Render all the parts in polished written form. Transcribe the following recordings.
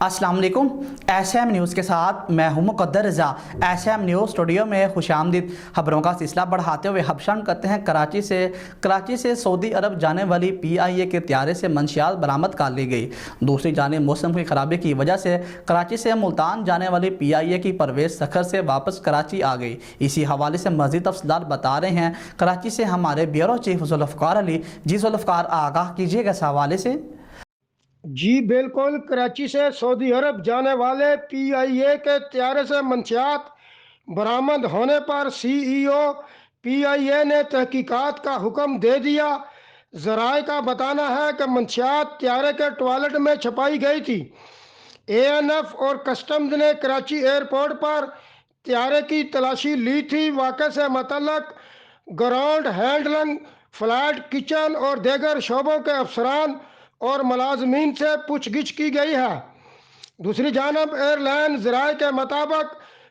अस्सलाम वालेकुम। SM news के साथ मैं हूं मुक़द्दर रज़ा। एसएम न्यूज़ स्टूडियो में खुशामदीद। खबरों का सिलसिला बढ़ाते हुए हबशान करते हैं कराची से सऊदी अरब जाने वाली PIA के त्यारे से मंशियात बरामद कर ली गई। दूसरी जानिब मौसम की खराबी की वजह से कराची से मुल्तान जाने वाली PIA की परवेज़ सखर से वापस कराची आ गई। इसी हवाले से मज़ीद तफसीलात बता रहे हैं कराची से हमारे ब्यूरो चीफ जुल्फ़कार अली। जी जुल्फ़कार, आगाह कीजिएगा इस हवाले से। जी बिल्कुल। कराची से सऊदी अरब जाने वाले PIA के त्यारे से मंशियात बरामद होने पर CEO PIA ने तहकीकात का हुक्म दे दिया। ज़राए का बताना है कि मंशियात त्यारे के टॉयलेट में छुपाई गई थी। ANF और कस्टम्स ने कराची एयरपोर्ट पर त्यारे की तलाशी ली थी। वाक़े से मुतल्लक ग्राउंड हैंडलिंग, फ्लाइट, किचन और दीगर शोबों के अफसरान और मुलाजमीन से पूछगिछ की गई है। दूसरी जानब एयरलाइन ज़राए के मुताबिक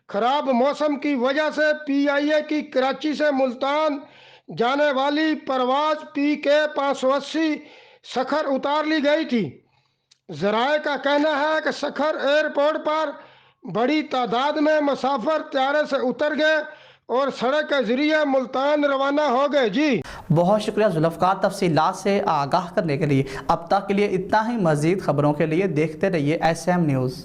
खराब मौसम की वजह से PIA की कराची से मुल्तान जाने वाली परवाज़ PK 580 सखर उतार ली गई थी। ज़राए का कहना है कि सखर एयरपोर्ट पर बड़ी तादाद में मुसाफिर त्यारे से उतर गए और सड़क के ज़रिए मुल्तान रवाना हो गए। जी बहुत शुक्रिया जुल्फ़कार तफसीलात से आगाह करने के लिए। अब तक के लिए इतना ही। मज़ीद खबरों के लिए देखते रहिए SM न्यूज़।